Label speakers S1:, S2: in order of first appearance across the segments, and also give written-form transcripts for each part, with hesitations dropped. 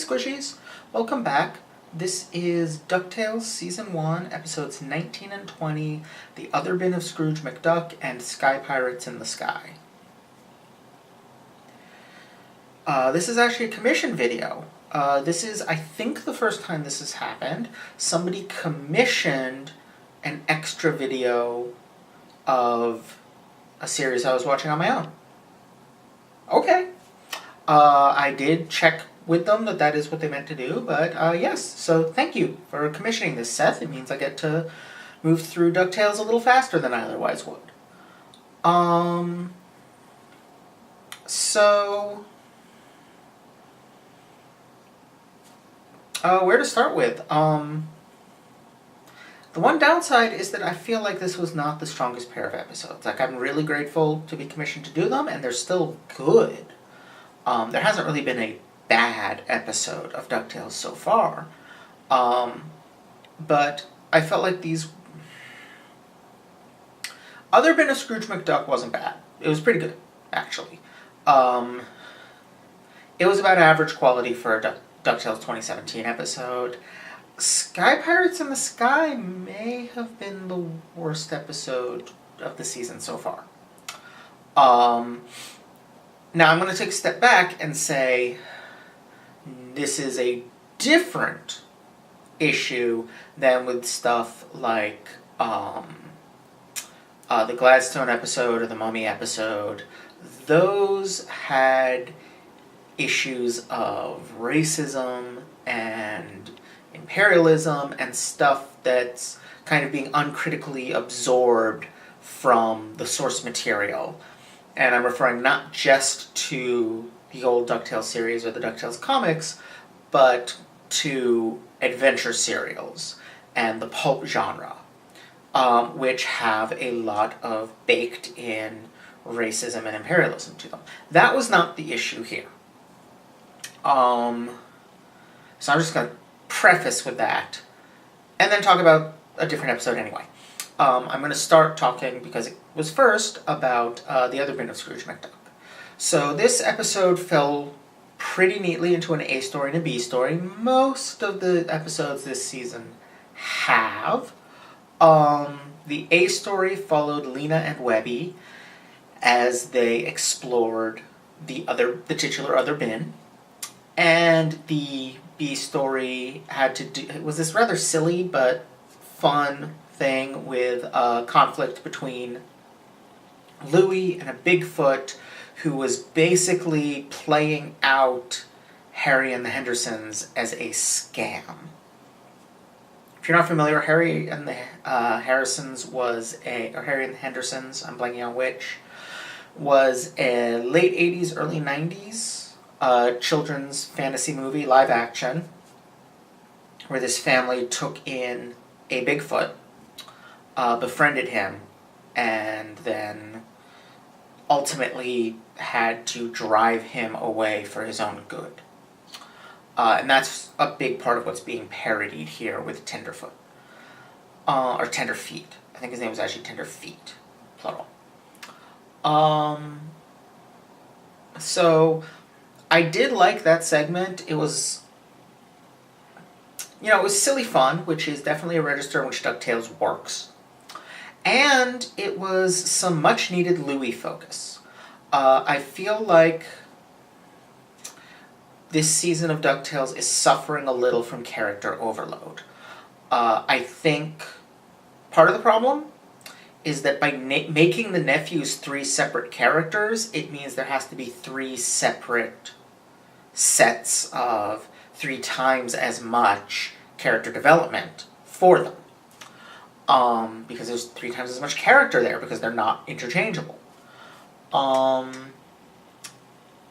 S1: Squishies! Welcome back. This is Ducktales Season 1, Episodes 19 and 20, The Other Bin of Scrooge McDuck, and Sky Pirates in the Sky. This is actually a commission video. This is, I think, the first time this has happened. Somebody commissioned an extra video of a series I was watching on my own. Okay. I did check with them that is what they meant to do, but yes, so thank you for commissioning this, Seth. It means I get to move through DuckTales a little faster than I otherwise would. Where to start with? The one downside is that I feel like this was not the strongest pair of episodes. Like, I'm really grateful to be commissioned to do them, and they're still good. There hasn't really been a bad episode of DuckTales so far. But I felt like these... Other Bin of Scrooge McDuck wasn't bad. It was pretty good, actually. It was about average quality for a DuckTales 2017 episode. Sky Pirates in the Sky may have been the worst episode of the season so far. Now I'm going to take a step back and say this is a different issue than with stuff like the Gladstone episode or the Mummy episode. Those had issues of racism and imperialism and stuff that's kind of being uncritically absorbed from the source material. And I'm referring not just to the old DuckTales series or the DuckTales comics, but to adventure serials and the pulp genre, which have a lot of baked-in racism and imperialism to them. That was not the issue here. So I'm just going to preface with that, and then talk about a different episode anyway. I'm going to start talking, because it was first, about The Other Bin of Scrooge McDuck. So this episode fell pretty neatly into an A story and a B story. Most of the episodes this season have. The A story followed Lena and Webby as they explored the titular Other Bin. And the B story had to do... It was this rather silly but fun thing with a conflict between Louie and a Bigfoot who was basically playing out Harry and the Hendersons as a scam. If you're not familiar, Harry and the Hendersons, I'm blanking on which, was a late 80s, early 90s children's fantasy movie, live action, where this family took in a Bigfoot, befriended him, and then ultimately had to drive him away for his own good. And that's a big part of what's being parodied here with Tenderfoot. Or Tenderfeet. I think his name was actually Tenderfeet, plural. So I did like that segment. It was... it was silly fun, which is definitely a register in which DuckTales works. And it was some much-needed Louie focus. I feel like this season of DuckTales is suffering a little from character overload. I think part of the problem is that by making the nephews 3 separate characters, it means there has to be 3 separate sets of 3 times as much character development for them. Because there's 3 times as much character there, because they're not interchangeable.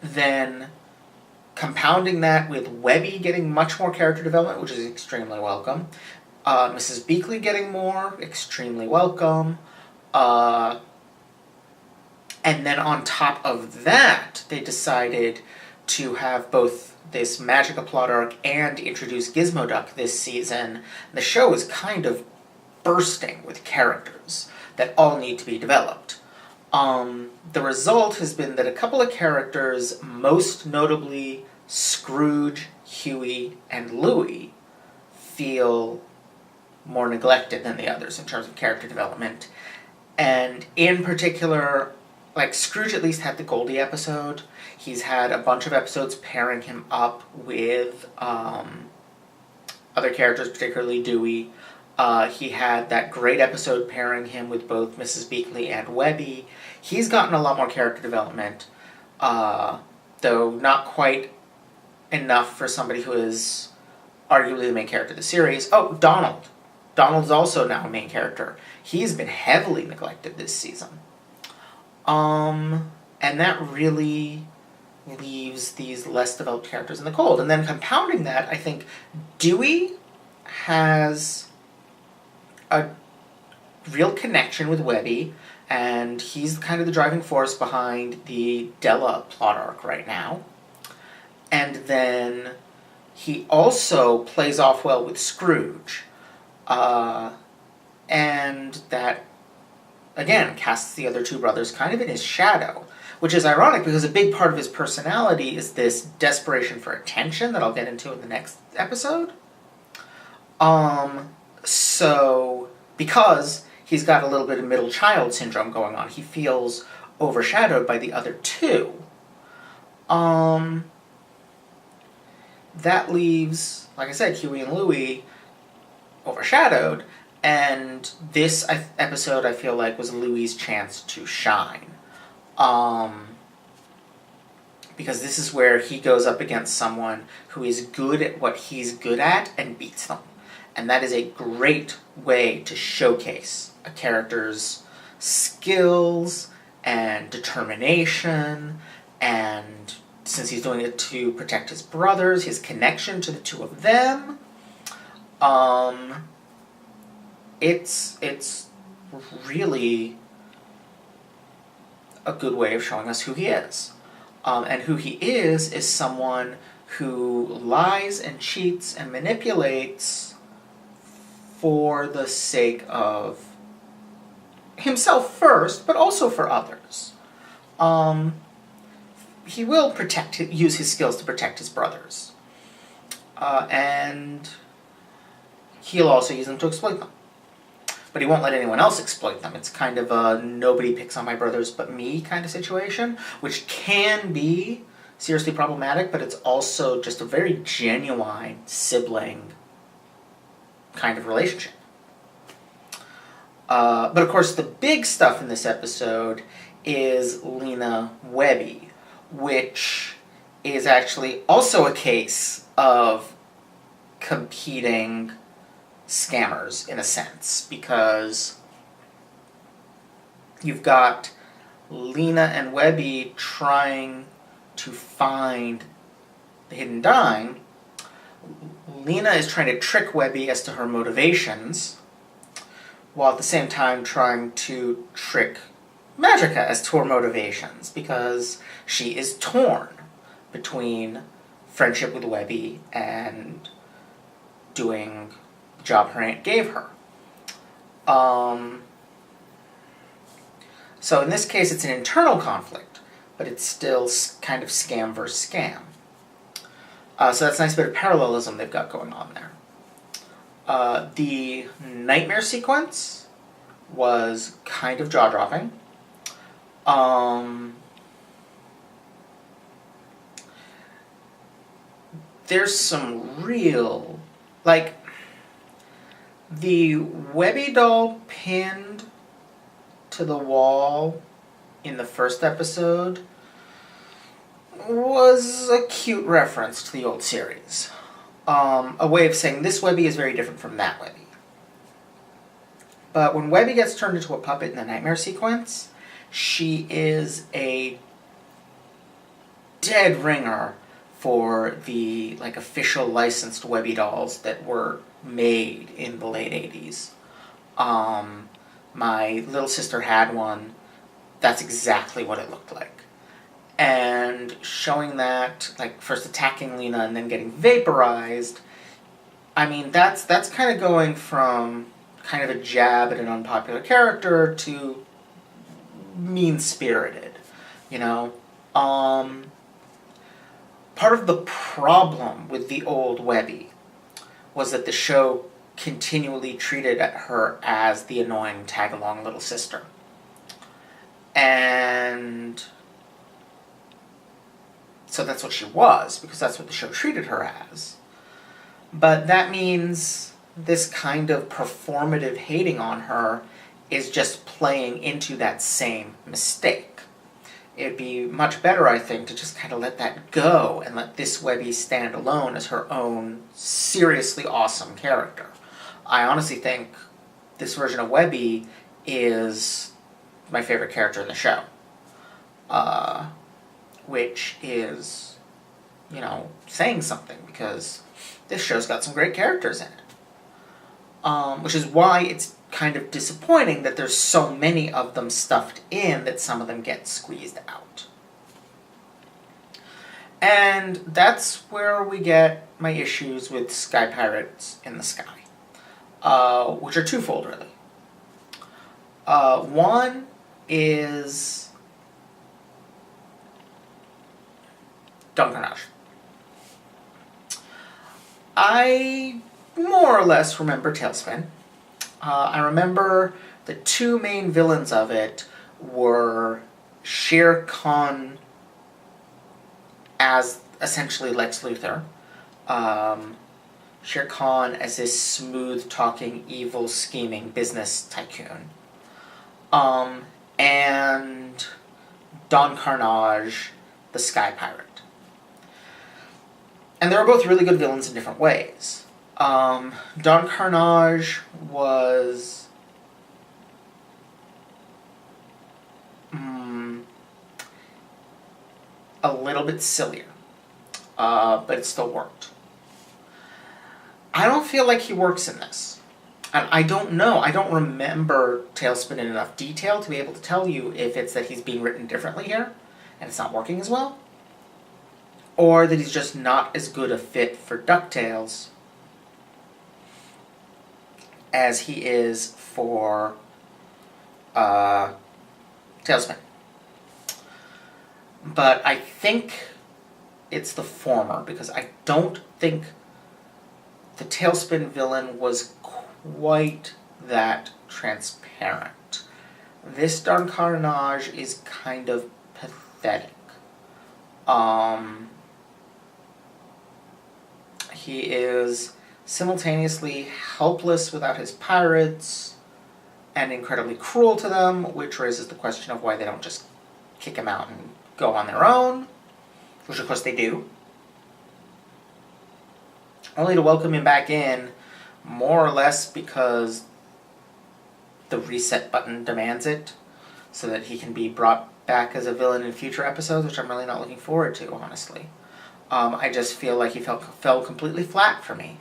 S1: Then compounding that with Webby getting much more character development, which is extremely welcome. Mrs. Beakley getting more, extremely welcome. And then on top of that, they decided to have both this Magica plot arc and introduce Gizmo Duck this season. The show is kind of bursting with characters that all need to be developed. The result has been that a couple of characters, most notably Scrooge Huey and Louie feel more neglected than the others in terms of character development. And in particular, like, Scrooge at least had the Goldie episode. He's had a bunch of episodes pairing him up with other characters, particularly Dewey. He had that great episode pairing him with both Mrs. Beakley and Webby. He's gotten a lot more character development, though not quite enough for somebody who is arguably the main character of the series. Oh, Donald. Donald's also now a main character. He's been heavily neglected this season. And that really leaves these less developed characters in the cold. And then compounding that, I think Dewey has a real connection with Webby, and he's kind of the driving force behind the Della plot arc right now. And then he also plays off well with Scrooge. And that, again, casts the other two brothers kind of in his shadow, which is ironic because a big part of his personality is this desperation for attention that I'll get into in the next episode. So, because he's got a little bit of middle child syndrome going on, he feels overshadowed by the other two. That leaves, like I said, Huey and Louie overshadowed, and this episode I feel like was Louie's chance to shine. Because this is where he goes up against someone who is good at what he's good at and beats them. And that is a great way to showcase a character's skills and determination, and since he's doing it to protect his brothers, his connection to the two of them. It's really a good way of showing us who he is. And who he is someone who lies and cheats and manipulates for the sake of himself first, but also for others. He will use his skills to protect his brothers. And he'll also use them to exploit them. But he won't let anyone else exploit them. It's kind of a nobody picks on my brothers but me kind of situation, which can be seriously problematic, but it's also just a very genuine sibling kind of relationship. But of course the big stuff in this episode is Lena Webby, which is actually also a case of competing scammers in a sense, because you've got Lena and Webby trying to find the hidden dime. Lena is trying to trick Webby as to her motivations, while at the same time trying to trick Magica as to her motivations, because she is torn between friendship with Webby and doing the job her aunt gave her. So in this case it's an internal conflict, but it's still kind of scam versus scam. So that's a nice bit of parallelism they've got going on there. The nightmare sequence was kind of jaw-dropping. There's some real, like, the Webby doll pinned to the wall in the first episode was a cute reference to the old series. A way of saying this Webby is very different from that Webby. But when Webby gets turned into a puppet in the nightmare sequence, she is a dead ringer for the official licensed Webby dolls that were made in the late 80s. My little sister had one. That's exactly what it looked like. And showing that, first attacking Lena and then getting vaporized, I mean, that's kind of going from kind of a jab at an unpopular character to mean-spirited, you know? part of the problem with the old Webby was that the show continually treated her as the annoying tag-along little sister. And so that's what she was, because that's what the show treated her as. But that means this kind of performative hating on her is just playing into that same mistake. It'd be much better, I think, to just kind of let that go and let this Webby stand alone as her own seriously awesome character. I honestly think this version of Webby is my favorite character in the show. Which is, saying something, because this show's got some great characters in it. Which is why it's kind of disappointing that there's so many of them stuffed in that some of them get squeezed out. And that's where we get my issues with Sky Pirates in the Sky, which are twofold, really. One is Ducktales. I more or less remember Tailspin. I remember the two main villains of it were Shere Khan as essentially Lex Luthor, Shere Khan as this smooth-talking, evil, scheming business tycoon, and Don Carnage, the Sky Pirate. And they were both really good villains in different ways. Don Carnage was a little bit sillier, but it still worked. I don't feel like he works in this. And I don't know. I don't remember Tailspin in enough detail to be able to tell you if it's that he's being written differently here and it's not working as well, or that he's just not as good a fit for Ducktales as he is for Tailspin. But I think it's the former, because I don't think the Tailspin villain was quite that transparent. This Don Carnage is kind of pathetic. He is simultaneously helpless without his pirates and incredibly cruel to them, which raises the question of why they don't just kick him out and go on their own, which of course they do, only to welcome him back in more or less because the reset button demands it, so that he can be brought back as a villain in future episodes, which I'm really not looking forward to, honestly. I just feel like he fell completely flat for me.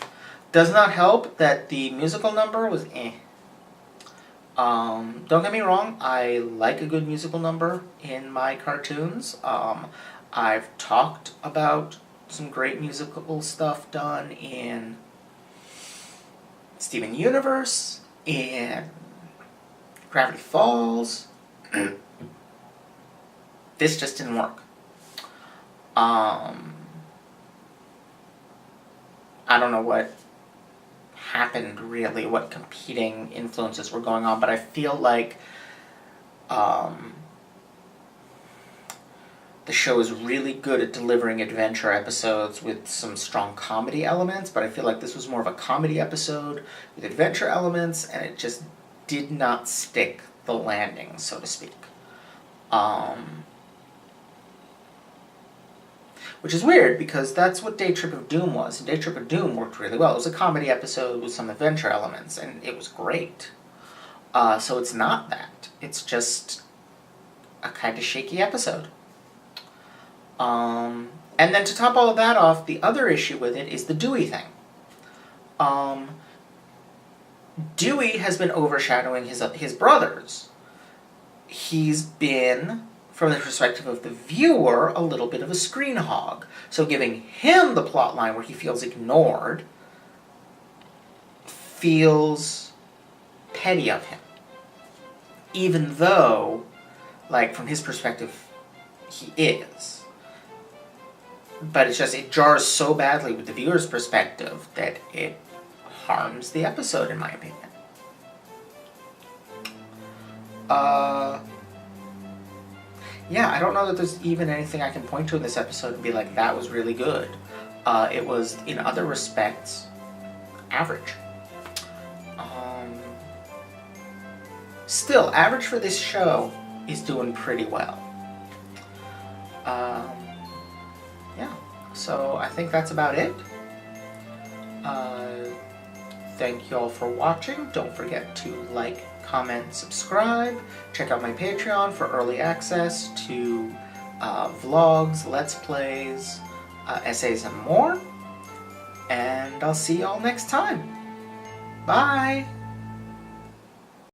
S1: Does not help that the musical number was eh. Don't get me wrong, I like a good musical number in my cartoons. I've talked about some great musical stuff done in Steven Universe, in Gravity Falls. This just didn't work. I don't know what happened, really, what competing influences were going on, but I feel like the show is really good at delivering adventure episodes with some strong comedy elements, but I feel like this was more of a comedy episode with adventure elements, and it just did not stick the landing, so to speak. Which is weird, because that's what Day Trip of Doom was. And Day Trip of Doom worked really well. It was a comedy episode with some adventure elements, and it was great. So it's not that. It's just a kind of shaky episode. And then to top all of that off, the other issue with it is the Dewey thing. Dewey has been overshadowing his brothers. He's been, from the perspective of the viewer, a little bit of a screen hog. So giving him the plot line where he feels ignored feels petty of him. Even though, like, from his perspective, he is. But it's just, it jars so badly with the viewer's perspective that it harms the episode, in my opinion. Yeah, I don't know that there's even anything I can point to in this episode and be like, that was really good. It was, in other respects, average. Still, average for this show is doing pretty well. Yeah, so I think that's about it. Thank you all for watching. Don't forget to like, comment, subscribe. Check out my Patreon for early access to vlogs, let's plays, essays, and more. And I'll see y'all next time. Bye!